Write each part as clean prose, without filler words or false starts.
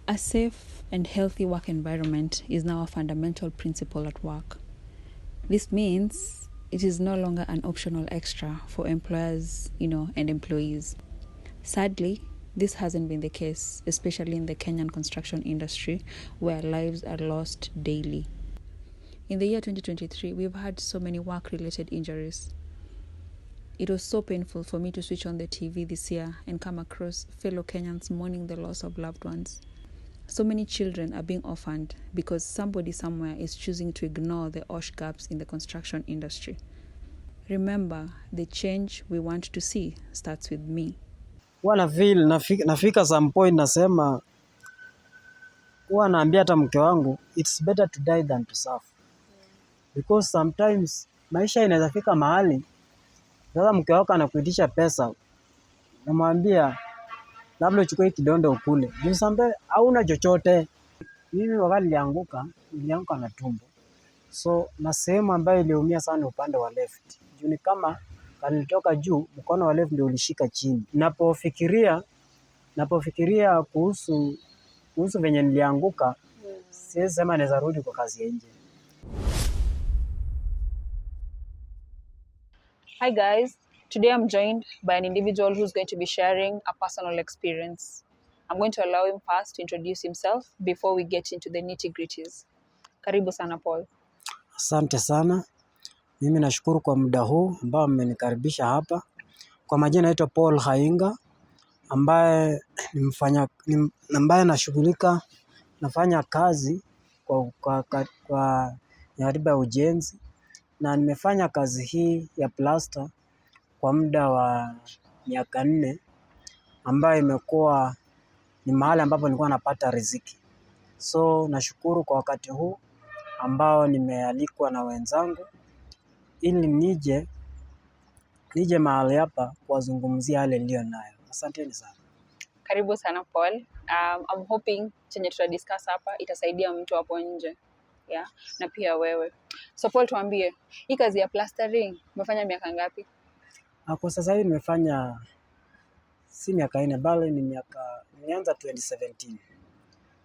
A safe and healthy work environment is now a fundamental principle at work. This means it is no longer an optional extra for employers, and employees. Sadly, this hasn't been the case, especially in the Kenyan construction industry, where lives are lost daily. In the year 2023, we've had so many work-related injuries. It was so painful for me to switch on the TV this year and come across fellow Kenyans mourning the loss of loved ones. So many children are being orphaned because somebody somewhere is choosing to ignore the OSH gaps in the construction industry. Remember, the change we want to see starts with me. Huwa nafika some point nasema, huwa naambia hata mke wangu, it's better to die than to suffer. Because sometimes maisha inaweza fika mahali, sasa mke wako anakuitisha pesa, namwambia labda uchukue kidondo ukule. Juu sometimes hauna chochote. Mimi wakati nilianguka na tumbo. So na sehemu ambayo iliumia sana upande wa left. Juu ni kama kanilitoka juu, mkono wa left ndio ulishika chini. Napofikiria kuhusu venye nilianguka, siwezi sema naweza rudi kwa kazi ya nje. Hi guys, today I'm joined by an individual who's going to be sharing a personal experience. I'm going to allow him first to introduce himself before we get into the nitty-gritties. Karibu sana Paul. Asante sana. Mimi nashukuru kwa muda huu ambao mmenikaribisha hapa. Kwa majina naitwa Paul Hainga, ambaye nafanya kazi kwa nyarida ya ujenzi, na nimefanya kazi hii ya plaster kwa muda wa miaka 4, ambayo imekuwa ni mahali ambapo nilikuwa napata riziki. So nashukuru kwa wakati huu ambao nimealikwa na wenzangu ili nije mahali hapa kuwazungumzia yale niliyo nayo. Asanteni sana. Karibu sana Paul. I'm hoping chenye tutadiscuss hapa itasaidia mtu hapo nje. Yeah? Na pia wewe. So Paul, tuambie, hii kazi ya plastering umefanya miaka ngapi? Kwa sasa hivi nimefanya si miaka 4 bali nilianza 2017.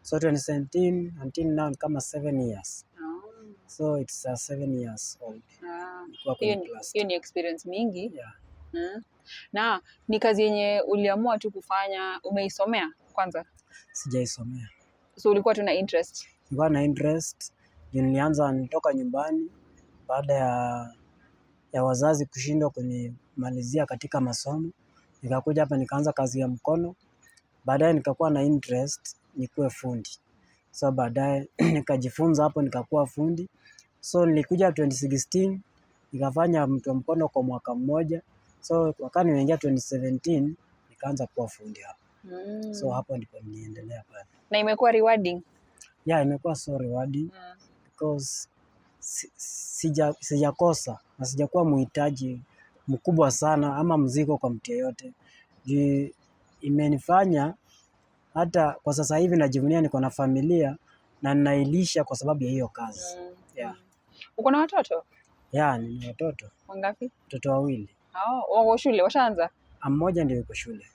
So 2017 until now kama 7 years. So it's 7 years old. Hiyo ni experience mingi. Yeah. Na ni kazi yenye uliamua tu kufanya, umeisomea kwanza? Sijaisomea. So ulikuwa tu na interest? Nilikuwa na interest. Nilianza nitoka nyumbani baada ya wazazi kushindwa kunimalizia katika masomo. Nikakuja hapa nikaanza kazi ya mkono. Baadaye nikakuwa na interest nikuwe fundi. So baadaye nikajifunza hapo nikakuwa fundi. So nilikuja 2016 nikafanya mtu wa mkono kwa mwaka mmoja. So wakati nimeingia 2017 nikaanza kuwa fundi hapo. So hapo ndipo niendelea pale. Na imekuwa rewarding? Yeah, imekuwa so rewarding because sijakosa na sijakuwa mhitaji mkubwa sana ama mzigo kwa mtu yeyote. Imenifanya hata kwa sasa hivi najivunia niko na familia na ninailisha kwa sababu ya hiyo kazi. Yeah. Uko na watoto? Yeah, nina watoto. Wangapi? Watoto 2. Wako shule, washaanza? Mmoja ndio yuko shule.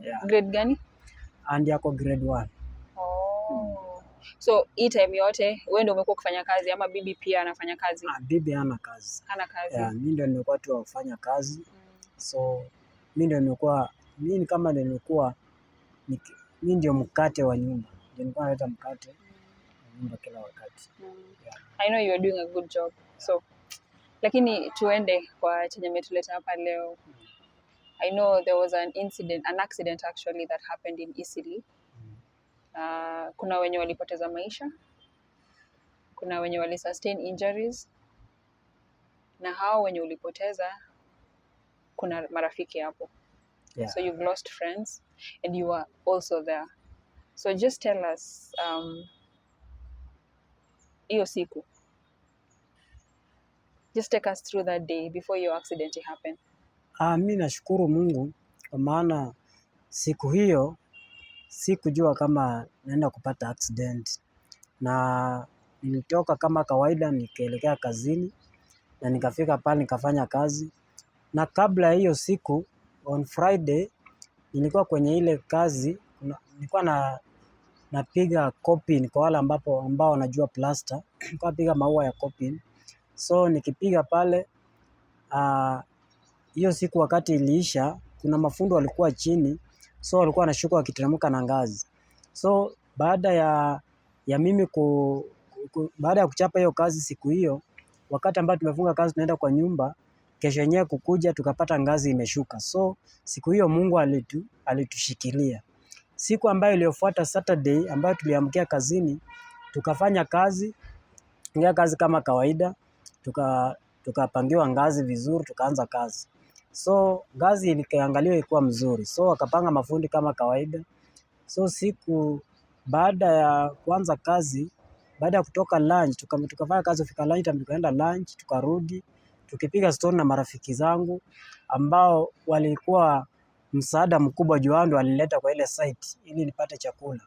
Yeah. Grade gani? And yako grade 1. So hii time yote wewe ndio umekuwa kufanya kazi ama bibi pia anafanya kazi? Bibi hana kazi. Hana kazi. Yeah, mimi ndio nimekuwa tu kufanya kazi. So mimi ndio mkate wa nyumba. Nilikuwa naleta mkate wa nyumba kila wakati. Yeah. I know you are doing a good job. So lakini tuende kwa chenye umetuleta hapa leo. I know there was an accident actually that happened in Eastleigh. Kuna wenye walipoteza maisha, kuna wenye walisustain injuries, na hao wenye ulipoteza kuna marafiki hapo. Yeah. So you've lost friends and you are also there. So just tell us hiyo siku. Just take us through that day before your accident happened. Mimi nashukuru Mungu kwa maana siku hiyo sikujua kama naenda kupata accident, na nilitoka kama kawaida nikaelekea kazini na nikafika pale nikafanya kazi. Na kabla ya hiyo siku on Friday nilikuwa kwenye ile kazi, nilikuwa napiga coping kwa wale ambao wanajua plaster. Kwa piga maua ya coping. So nikipiga pale, hiyo siku wakati iliisha, kuna mafundi walikuwa chini, so walikuwa wanashuka wakiteremka na ngazi. So baada ya mimi baada ya kuchapa hiyo kazi siku hiyo, wakati ambao tumefunga kazi tunaenda kwa nyumba, kesho yenyewe kukuja tukapata ngazi imeshuka. So siku hiyo Mungu alitushikilia. Siku ambayo iliyofuata Saturday ambayo tuliamkia kazini, tukafanya kazi, kama kawaida, tukapangiwa ngazi vizuri, tukaanza kazi. So ngazi iliangaliwa ilikuwa mzuri. So wakapanga mafundi kama kawaida. So siku baada ya kuanza kazi, baada ya kutoka lunch, tukafanya kazi kufika lunch time, tukaenda lunch, tukarudi, tukipiga story na marafiki zangu ambao walikuwa msaada mkubwa juu wao ndio walileta kwa ile site ili nipate chakula.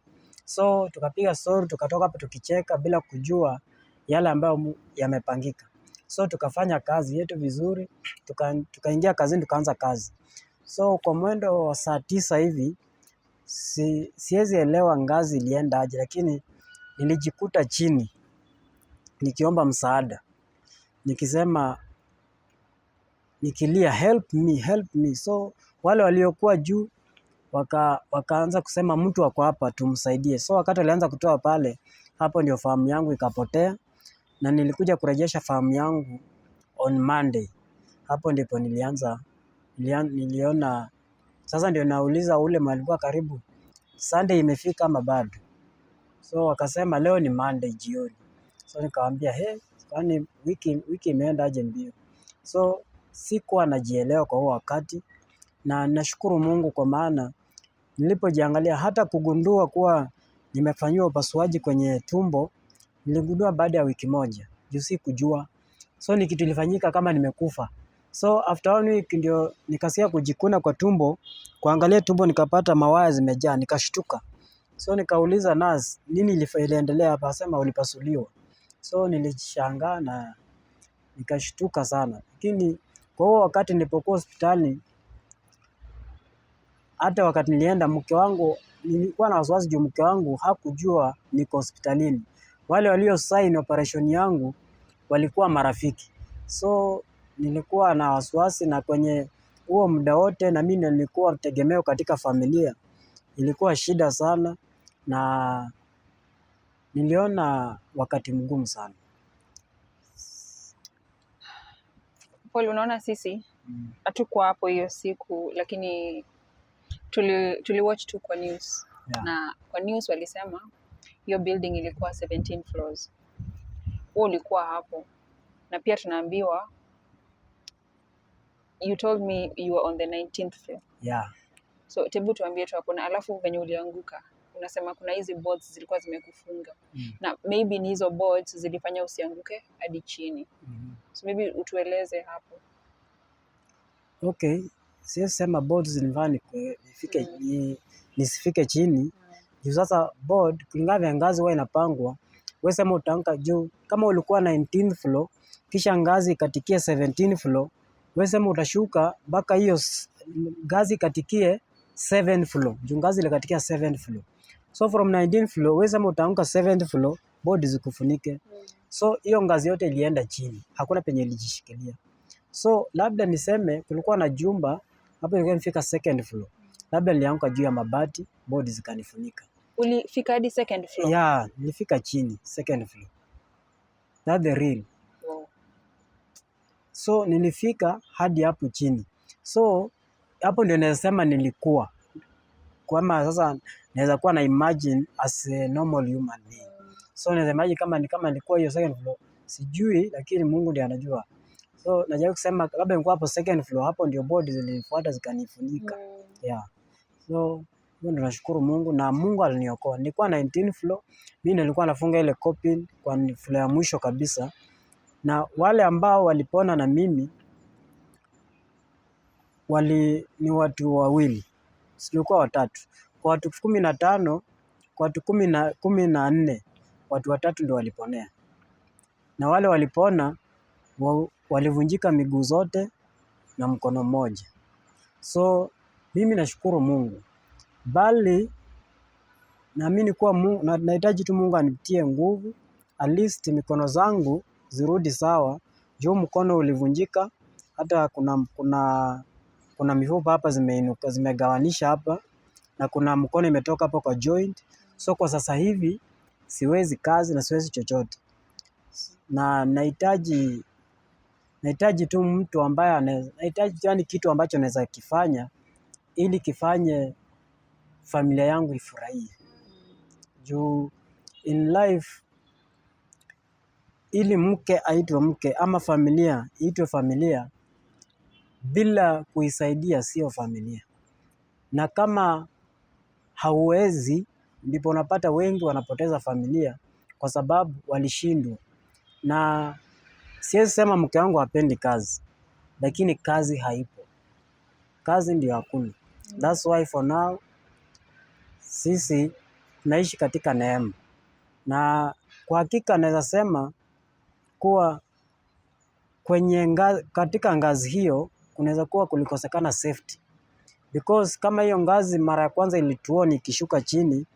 So tukapiga story, tukatoka hapo tukicheka bila kujua yale ambayo yamepangika. So tukafanya kazi yetu vizuri, tukaingia kazini, tukaanza kazi. So kwa mwendo wa saa 9 hivi, siwezi elewa ngazi ilienda aje, lakini nilijikuta chini nikiomba msaada, nikisema, nikilia help me. So wale waliokuwa juu wakaanza kusema mtu ako hapa tumsaidie. So wakati walianza kutoa pale, hapo ndio fahamu yangu ikapotea, na nilikuja kurejesha fahamu yangu on Monday. Hapo ndipo niliona sasa, ndio nauliza ule alikuwa karibu, Sunday imefika ama bado? So wakasema leo ni Monday jioni. So nikamwambia kwani wiki imeenda aje mbio? So sikuwa najielewa kwa huo wakati, na nashukuru Mungu kwa maana nilipojiangalia, hata kugundua kuwa nimefanyiwa upasuaji kwenye tumbo niligundua baada ya wiki moja, juu sikujua. So ni kitu ilifanyika kama nimekufa. So after 1 week ndio nikasikia kujikuna kwa tumbo, kuangalia tumbo nikapata mawaya zimejaa, nikashtuka. So nikauliza nurse, nini iliendelea hapa? Akasema ulipasuliwa. So nilishangaa na nikashtuka sana. Lakini kwa huo wakati nilipokuwa hospitali, hata wakati nilienda, mke wangu, nilikuwa na wasiwasi juu mke wangu hakujua niko hospitalini. Wale walio sign operation yangu walikuwa marafiki. So nilikuwa na wasiwasi, na kwenye huo muda wote na mimi nilikuwa tegemeo katika familia. Ilikuwa shida sana na niliona wakati mgumu sana. Paul, unaona sisi hatukuwa hapo hiyo siku, lakini tuli watch tu kwa news. Yeah. Na kwa news walisema hiyo building ilikuwa 17 floors. Wewe ulikuwa hapo. Na pia tunaambiwa you told me you were on the 19th floor. Yeah. So tebu tuambie tu hapo, na alafu venye ulianguka unasema kuna hizi boards zilikuwa zimekufunga. Na maybe ni hizo boards zilifanya usianguke hadi chini. So maybe utueleze hapo. Okay, siwezi sema boards zilifanya nisifike chini. Juu sasa board kulingana na ngazi huwa inapangwa. Wewe sema utaanguka juu, kama ulikuwa 19th floor kisha ngazi ikatikie 17th floor, wewe sema utashuka mpaka hiyo ngazi ikatikie 7th floor. Juu ngazi ilikatikia 7th floor. So from 19th floor wewe sema utaanguka 7th floor, board zikufunike. So hiyo ngazi yote ilienda chini. Hakuna penye ilijishikilia. So labda niseme kulikuwa na jumba hapo ilikuwa nifika 2nd floor. Labda nilianguka juu ya mabati, board zikanifunika. Ulifika hadi 2nd floor? Yeah, nilifika chini 2nd floor. That's the real. Wow. So nilifika hadi hapo chini. So hapo ndio naweza sema nilikuwa. Kama sasa naweza kuwa na imagine as a normal human being. So naweza imagine kama nilikuwa hiyo 2nd floor. Sijui, lakini Mungu ndiye anajua. So najaribu kusema labda nilikuwa hapo 2nd floor, hapo ndio board zilifuata zikanifunika. Yeah. So ndio nashukuru Mungu, na Mungu aliniokoa. Nilikuwa 19th floor, mimi nilikuwa nafunga ile coping kwa floor ya mwisho kabisa. Na wale ambao walipona na mimi ni watu wawili. Silikuwa watatu. Kwa watu 15, kwa watu 14, watu watatu ndio waliponea. Na wale walipona walivunjika miguu zote na mkono mmoja. So mimi nashukuru Mungu. Bali naamini kuwa nahitaji tu Mungu anitie nguvu, at least mikono zangu zirudi sawa. Juu mkono ulivunjika, hata kuna mifupa hapa zimeinuka, zimegawanisha hapa, na kuna mkono imetoka hapo kwa joint. So kwa sasa hivi siwezi kazi na siwezi chochote, na nahitaji tu mtu ambaye nahitaji yani kitu ambacho naweza kifanya ili kifanye familia yangu ifurahie. Juu in life, ili mke aitwe mke ama familia iitwe familia, bila kuisaidia sio familia. Na kama hauwezi, ndipo unapata wengi wanapoteza familia kwa sababu walishindwa. Na siwezi sema mke wangu hapendi kazi, lakini kazi haipo. Kazi ndio hakuna. That's why for now sisi tunaishi katika neema. Na kwa hakika naweza sema kuwa katika ngazi hiyo kunaweza kuwa kulikosekana safety. Because kama hiyo ngazi mara ya kwanza ilituona ikishuka chini,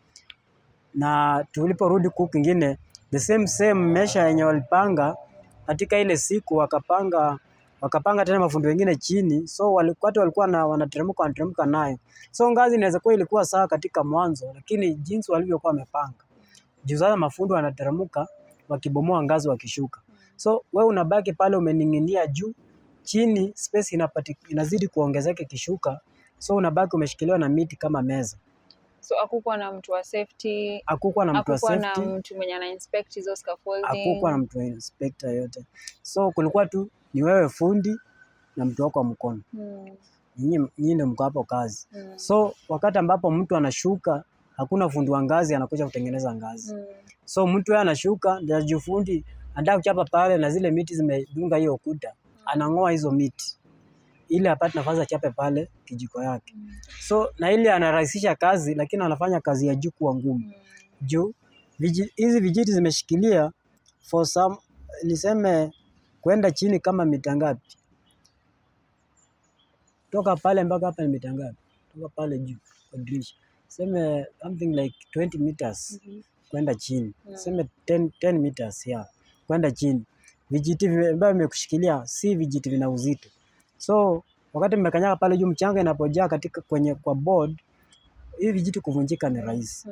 na tuliporudi huku kwingine the same mesha yenye walipanga katika ile siku, wakapanga tena mafundi wengine chini. So watu walikuwa wanateremka nayo. So ngazi inaweza kuwa ilikuwa sawa katika mwanzo, lakini jinsi walivyokuwa wamepanga, juu sasa mafundi wanateremka wakibomoa ngazi wakishuka. So wewe unabaki pale umening'inia juu, chini space inazidi kuongezeka ikishuka. So unabaki umeshikiliwa na miti kama meza. So hakukuwa na mtu wa safety, hakukuwa na mtu mwenye ana inspect hizo scaffolding, hakukuwa na mtu inspector yote. So kulikuwa tu ni wewe fundi na mtu wako wa mkono. Nyinyi ndio mko hapo kazi. So wakati ambapo mtu anashuka, hakuna fundi wa ngazi anakuja kutengeneza ngazi. So mtu yeye anashuka, ndio fundi anataka kuchapa pale na zile miti zimedunga hiyo ukuta, anang'oa hizo miti ili apate nafasi achape pale kijiko yake. So na ile anarahisisha kazi, lakini anafanya kazi ya juu kuwa ngumu. Juu hizi vijiti zimeshikilia for some, niseme kwenda chini kama mita ngapi? Toka pale mpaka hapa ni mita ngapi? Toka pale juu kwa dirisha, seme something like 20 meters kwenda chini. Seme 10 meters kwenda chini. Vijiti ambavyo vimekushikilia si vijiti vina uzito. So wakati mmekanyaga pale juu, mchanga inapojaa kwa board, hivi vijiti kuvunjika ni rahisi.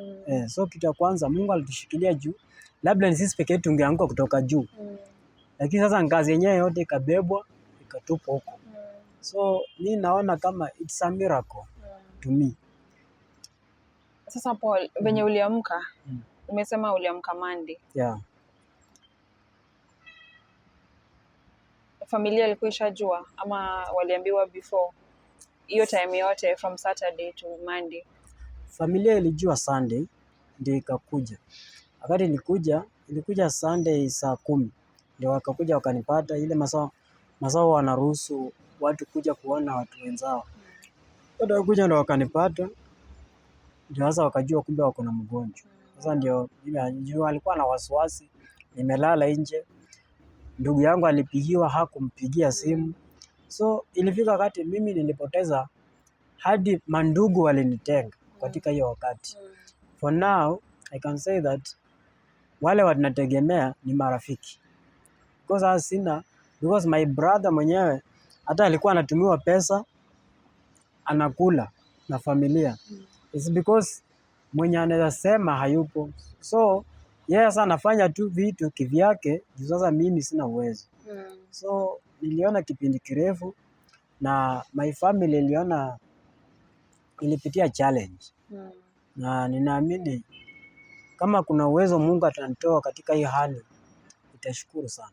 So kitu ya kwanza Mungu alitushikilia juu, labda ni sisi pekee yetu tungeanguka kutoka juu. Lakini sasa ngazi yenyewe yote ikabebwa ikatupwa huko. So mimi naona kama it's a miracle to me. Sasa Paul, venye uliamka, umesema uliamka Monday. Yeah. Familia ilikuwa ishajua ama waliambiwa before hiyo time yote from Saturday to Monday? Familia ilijua Sunday ndio ikakuja. Wakati ilikuja Sunday saa 10 ndio wakakuja wakanipata. Ile masaa wanaruhusu watu kuja kuona watu wenzao. Ndio kuja ndio wakanipata. Ndio sasa wakajua kumbe wako na mgonjwa. Sasa ndio alikuwa na wasiwasi, nimelala nje. Ndugu yangu alipigiwa, hakumpigia simu. So ilifika wakati mimi nilipoteza hadi mandugu walinitenga katika hiyo wakati. For now I can say that wale wanategemea ni marafiki. Because my brother mwenyewe hata alikuwa anatumiwa pesa anakula na familia. It's because mwenye anaweza sema hayupo. So yeye sasa anafanya tu vitu kivyake, sasa mimi sina uwezo. So niliona kipindi kirefu na my family ilipitia challenge. Na ninaamini kama kuna uwezo Mungu atanitoa katika hii hali, nitashukuru sana.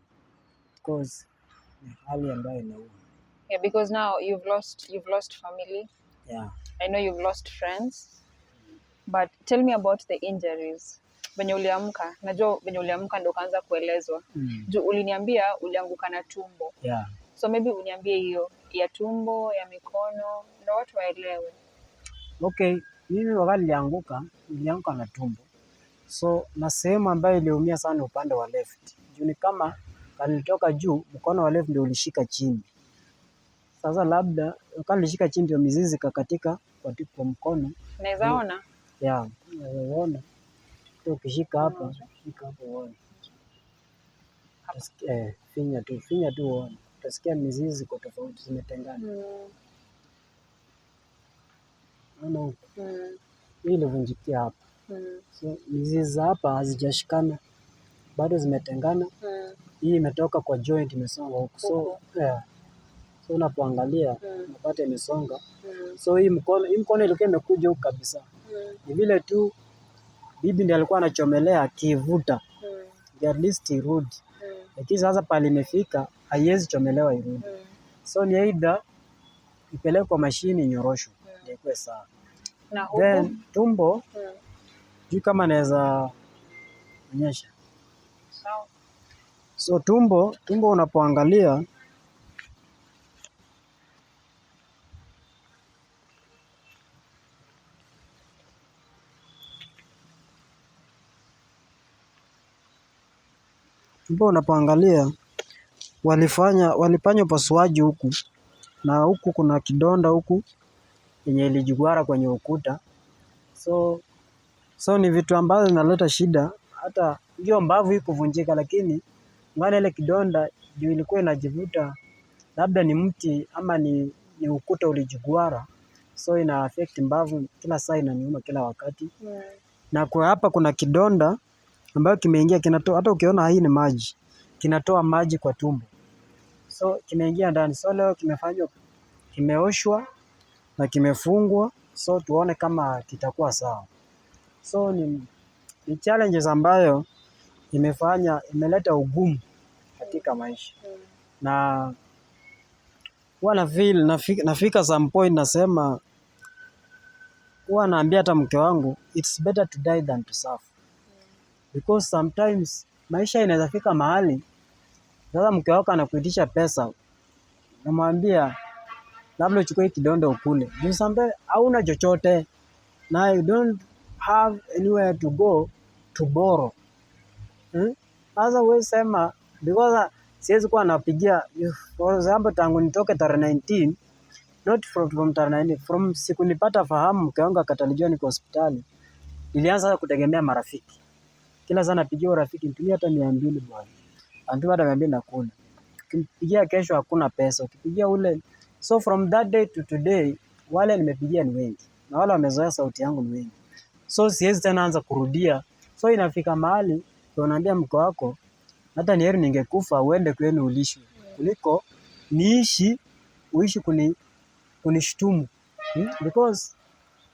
Because ni hali ambayo inauma. Yeah, because now you've lost family. Yeah. I know you've lost friends. But tell me about the injuries. Venye uliamka, najua venye uliamka ndio kaanza kuelezwa. Juu uliniambia ulianguka na tumbo. Yeah. So maybe uniambie hiyo ya tumbo, ya mikono, ndio watu waelewe. Okay, mimi wakati nilianguka na tumbo. So na sehemu ambayo iliumia sana upande wa left. Juu ni kama kalitoka juu, mkono wa left ndio ulishika chini. Sasa labda kama nilishika chini ndio mizizi kakatika kwa mkono. Naweza ona? Yeah, unaona. Ukishika hapa, shika hapo uone. Finya tu uone. Utasikia mizizi ziko tofauti zimetengana. Unaona huko. Hii ilivunjikia hapa. So mizizi za hapa hazijashikana. Bado zimetengana. Hii imetoka kwa joint imesonga huko. So so unapoangalia unapata imesonga. So hii mkono ilikuwa imekuja huko kabisa. Ni vile tu bibi ndiye alikuwa anachomelea akivuta. At least irudi. Lakini sasa pale imefika haiwezi chomelewa irudi. So ni either ipelekwe kwa mashini nyoroshwe ndio ikuwe sawa. Na Then tumbo juu kama naweza onyesha. sawa. So tumbo unapoangalia walifanya upasuaji huku na huku kuna kidonda huku yenye ilijigwara kwenye ukuta. So ni vitu ambazo zinaleta shida. Hata hiyo mbavu iko kuvunjika, lakini ngana ile kidonda juu ilikuwa inajivuta, labda ni mti ama ni ukuta ulijigwara, so ina affect mbavu kila saa, inaniuma kila wakati. Na kwa hapa kuna kidonda ambayo kimeingia kinatoa, hata ukiona hii ni maji, kinatoa maji kwa tumbo, so kimeingia ndani. So leo kimeoshwa na kimefungwa, so tuone kama kitakuwa sawa. So ni challenges ambayo imeleta ugumu katika maisha. Na huwa nafika some point nasema, huwa naambia hata mke wangu it's better to die than to suffer. Because sometimes maisha inaweza fika mahali sasa mke wako anakuitisha pesa, namwambia labda uchukue kidonda ukule. Because sometimes hauna chochote na you don't have anywhere to go to borrow. Sasa wewe sema, because siwezi kuwa napigia, for example, tangu nitoke tarehe 19, not from tarehe 19, from siku nipata fahamu mke wangu akatalijua niko hospitali, nilianza kutegemea marafiki. Kila sana napigia rafiki, nitumie hata 200 bwana. Anatuma hata 200 nakula. Ukipigia kesho hakuna pesa, ukipigia ule. So from that day to today, wale nimepigia ni wengi. Na wale wamezoea sauti yangu ni wengi. So siwezi tena anza kurudia. So inafika mahali unaambia mke wako, hata ni heri ningekufa uende kwenu ulishwe kuliko uishi kunishtumu. Because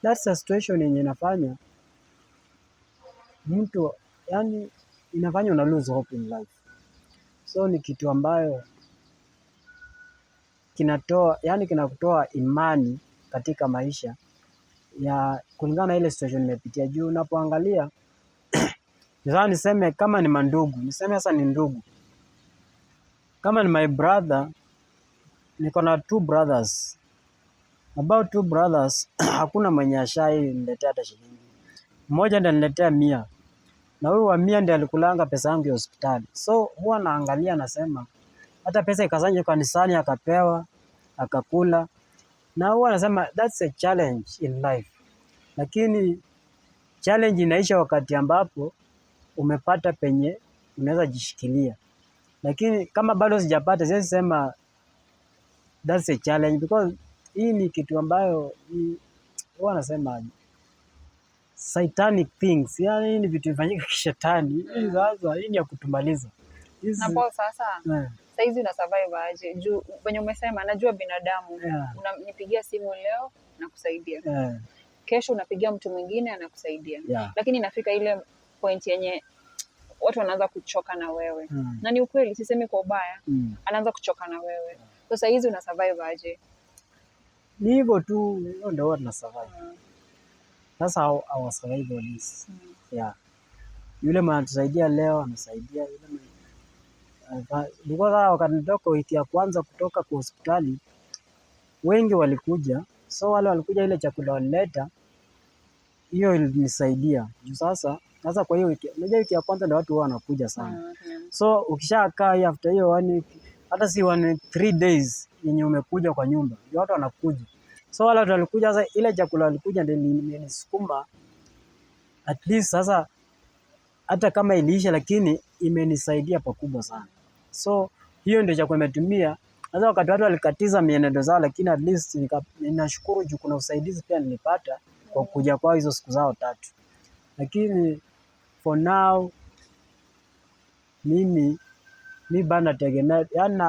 that's a situation yenye inafanya mtu, yani inafanya una lose hope in life. So ni kitu ambayo kinakutoa imani katika maisha ya kulingana na ile situation nimepitia. Juu unapoangalia sasa niseme kama ni mandugu, niseme sasa ni ndugu. Kama ni my brother, niko na 2 brothers. About 2 brothers, hakuna mwenye ashai niletea hata shilingi. Mmoja ndiye niletea 100. Na huyu wa 100 ndiye alikulanga pesa yangu ya hospitali. So huwa naangalia nasema, hata pesa ikasanya kanisani akapewa, akakula. Na huwa nasema that's a challenge in life. Lakini challenge inaisha wakati ambapo umepata penye unaweza jishikilia. Lakini kama bado sijapata, siwezi sema that's a challenge, because hii ni kitu ambayo huwa nasema satanic things. Yani hii ni vitu vifanyika kishetani. Sasa hii ni ya kutumaliza. Na Paul sasa hizi una survive aje? Juu venye umesema najua binadamu, unanipigia simu leo na kusaidia. Kesho unapigia mtu mwingine anakusaidia. Lakini inafika ile point yenye watu wanaanza kuchoka na wewe. Na ni ukweli, sisemi kwa ubaya. Anaanza kuchoka na wewe. Sasa hizi una survive aje? Ni hivyo tu, hiyo ndio watu na survive. Sasa our survival is yule mwana tusaidia leo anasaidia yule. Because wakati nitoka wiki ya kwanza kutoka kwa hospitali, wengi walikuja. So wale walikuja, ile chakula walileta, hiyo ilinisaidia. Sasa kwa hiyo wiki, unajua wiki ya kwanza ndio watu wanakuja sana. So ukishakaa after hiyo 1 week, hata si 1 week, 3 days yenye umekuja kwa nyumba, ndio watu wanakuja. So wale watu walikuja, sasa ile chakula walikuja ndio nimenisukuma At least sasa hata kama iliisha lakini imenisaidia pakubwa sana. So hiyo ndio chakula nimetumia. Sasa wakati watu walikatiza mienendo zao, lakini at least ninashukuru juu kuna usaidizi pia nilipata kwa kuja kwa hizo siku zao 3. Lakini for now mimi bana tegemea, yani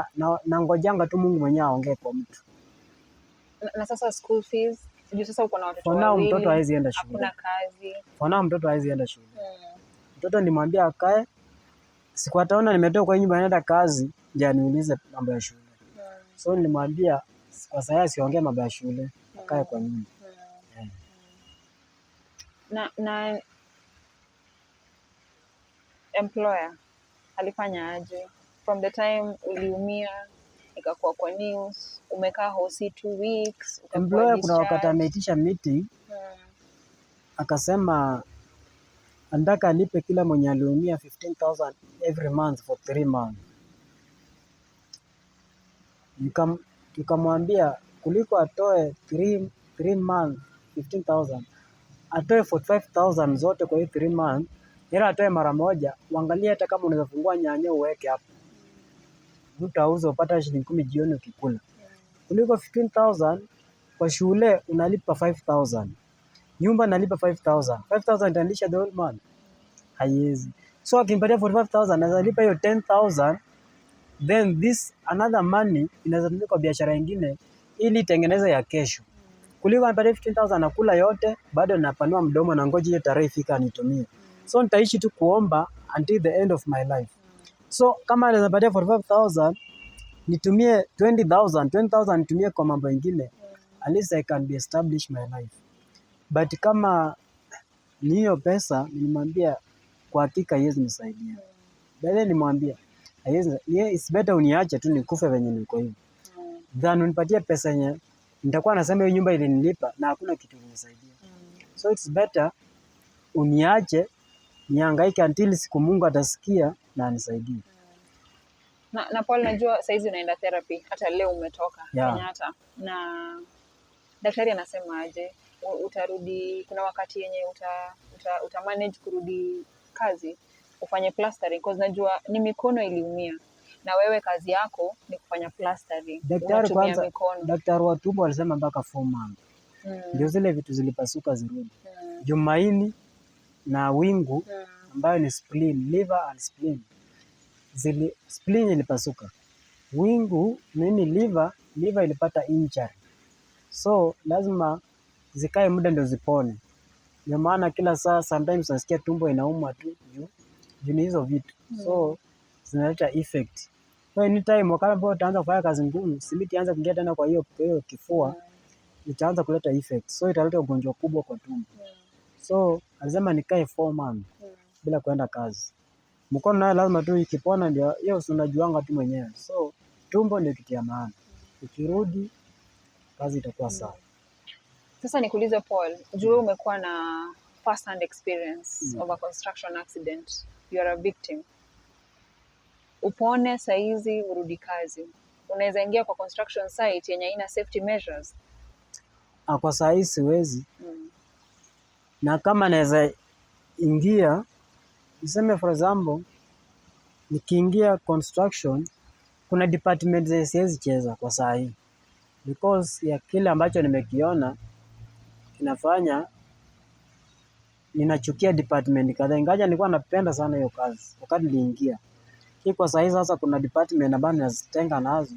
nangojanga tu Mungu mwenyewe aongee kwa mtu. Na sasa school fees, juu sasa uko na watoto wawili. For now mtoto hawezi enda shule. Hakuna kazi. For now mtoto hawezi enda shule. Mtoto nimwambia akae, siku ataona nimetoka kwa nyumba naenda kazi, ndio niulize mambo ya shule. So nilimwambia kwa sasa siongee mambo ya shule, akae kwa nyumba. Na employer alifanya aje from the time uliumia ikakuwa kwa news, umekaa hosi 2 weeks, employer kuna wakati ameitisha meeting akasema anataka alipe kila mwenye aliumia 15,000 every month for 3 months. Nikamwambia kuliko atoe 3 months 15,000, atoe 45,000 zote kwa hiyo 3 months, ila atoe mara moja. Uangalie hata kama unaweza fungua nyanya uweke hapo, utauza upata shilingi 10 jioni ukikula. Kuliko 15,000 kwa shule unalipa 5,000, nyumba nalipa 5,000. 5,000 italisha the whole month? Haiwezi. So akimpatia 45,000 anaweza lipa hiyo 10,000, then this another money inaweza tumika kwa biashara nyingine ili tengeneze ya kesho. Kuliko anipatie 15,000 nakula yote, bado napanua mdomo na ngoja hiyo tarehe ifika anitumie. So nitaishi tu kuomba until the end of my life. So kama anaweza nipatia 45,000 nitumie 20,000 nitumie kwa mambo mengine, at least I can be establish my life. But kama ni hiyo pesa, nilimwambia kwa hakika haiwezi nisaidia. Baadaye nimwambia it's better uniache tu nikufe venye niko hivi than unipatie pesa yenye nitakuwa nasema hiyo nyumba ilinilipa na hakuna kitu kinisaidia. So it's better uniache nihangaike until siku Mungu atasikia na anisaidie. Na Paul, najua saizi unaenda therapy, hata leo umetoka Kenyatta. Na daktari anasema aje? Utarudi, kuna wakati yenye uta manage kurudi kazi ufanye plastering, because najua ni mikono iliumia na wewe kazi yako ni kufanya plastering. Daktari kwanza, daktari wa tumbo alisema mpaka 4 months. Ndio zile vitu zilipasuka zirudi. Jumaini na wingu ambayo ni spleen, liver and spleen. Spleen ilipasuka. Wingu nini, liver ilipata injury. So lazima zikae muda ndio zipone. Ndio maana kila saa sometimes nasikia tumbo inauma tu juu ni hizo vitu. So zinaleta effect. So anytime wakati ambao utaanza kufanya kazi ngumu, simiti ianze kuingia tena kwa hiyo kifua, itaanza kuleta effect. So italeta ugonjwa kubwa kwa tumbo. So alisema nikae 4 months bila kuenda kazi. Mkono nayo lazima tu ikipona ndio hiyo unajuanga tu mwenyewe. So tumbo ndio kitu ya maana. Ukirudi kazi itakuwa sawa. Sasa nikuulize Paul, juu umekuwa na first hand experience of a construction accident. You are a victim. Upone saizi urudi kazi, unaweza ingia kwa construction site yenye ina safety measures? Kwa saizi siwezi. Na kama naweza ingia, niseme for example, nikiingia construction, kuna department siwezi cheza kwa saa hii. Because ya kile ambacho nimekiona kinafanya ninachukia department kadhaa, ingawa nilikuwa napenda sana hiyo kazi wakati niliingia. Kwa saa hii sasa kuna department ambazo nazitenga nazo,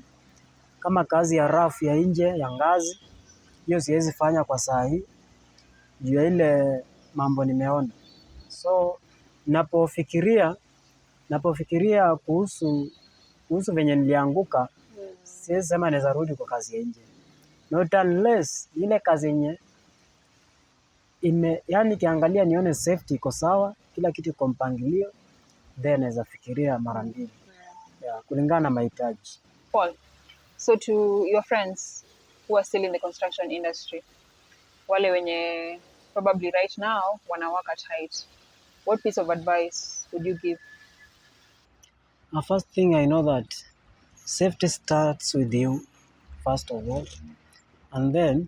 kama kazi ya rafu ya nje ya ngazi, hiyo siwezi fanya kwa saa hii juu ya ile mambo nimeona. So napofikiria kuhusu venye nilianguka, siwezi sema naweza rudi kwa kazi ya nje. Not unless ile kazi yenye yani kiangalia nione safety iko sawa, kila kitu kwa mpangilio, then naweza fikiria mara mbili. Kulingana na mahitaji. Paul, so to your friends who are still in the construction industry, wale wenye probably right now wana work at height, what piece of advice would you give? First thing, I know that safety starts with you first of all, and then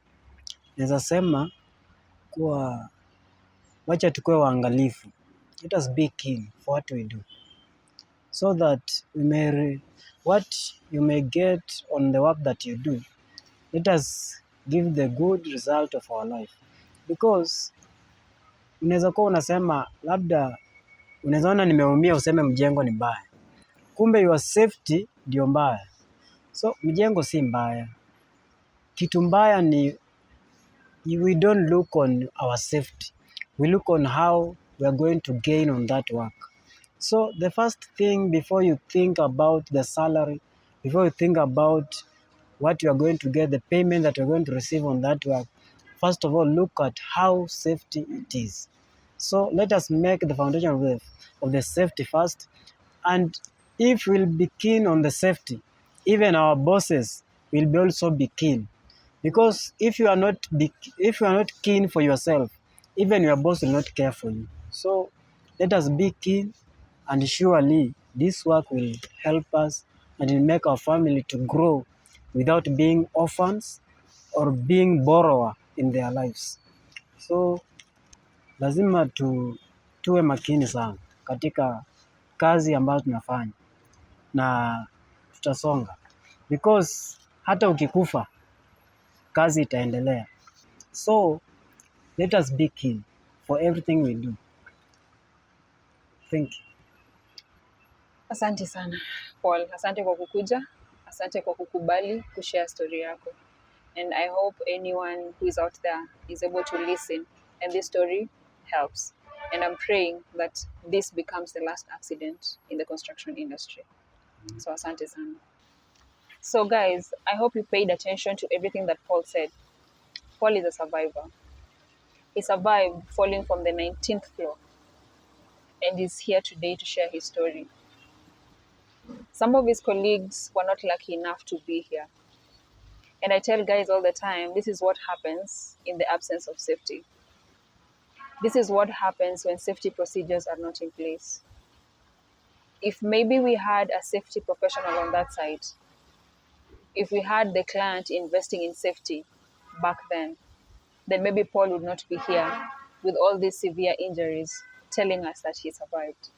naweza sema kuwa wacha tukue waangalifu. Let us be keen for what we do, so that what you may get on the work that you do, let us give the good result of our life. Because unaweza kuwa unasema labda, unaweza ona nimeumia useme mjengo ni mbaya, kumbe your safety ndio mbaya. So mjengo si mbaya, kitu mbaya ni we don't look on our safety, we look on how we are going to gain on that work. So the first thing, before you think about the salary, before you think about what you are going to get, the payment that you are going to receive on that work, first of all, look at how safety it is. So let us make the foundation of the safety first. And if we'll be keen on the safety, even our bosses will be also be keen. Because if you are not keen for yourself, even your boss will not care for you. So let us be keen, and surely this work will help us and will make our family to grow without being orphans or being borrower in their lives. So lazima tuwe makini sana katika kazi ambayo tunafanya na tutasonga, because hata ukikufa kazi itaendelea. So let us be keen for everything we do. Thank you. Asante sana Paul, asante kwa kukuja, asante kwa kukubali kushare story yako. And I hope anyone who is out there is able to listen and this story helps. And I'm praying that this becomes the last accident in the construction industry. So asante sana. So guys, I hope you paid attention to everything that Paul said. Paul is a survivor. He survived falling from the 19th floor and is here today to share his story. Some of his colleagues were not lucky enough to be here. And I tell guys all the time, this is what happens in the absence of safety. This is what happens when safety procedures are not in place. If maybe we had a safety professional on that side, if we had the client investing in safety back then maybe Paul would not be here with all these severe injuries telling us that he survived.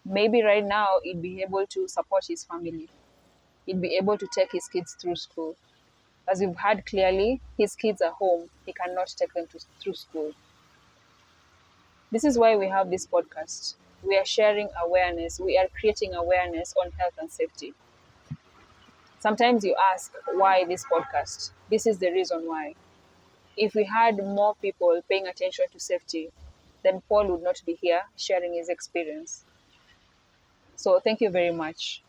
Maybe right now he'd be able to support his family. He'd be able to take his kids through school. As we've heard clearly, his kids are home. He cannot take them through school. This is why we have this podcast. We are sharing awareness. We are creating awareness on health and safety. Sometimes you ask, why this podcast? This is the reason why. If we had more people paying attention to safety, then Paul would not be here sharing his experience. So thank you very much.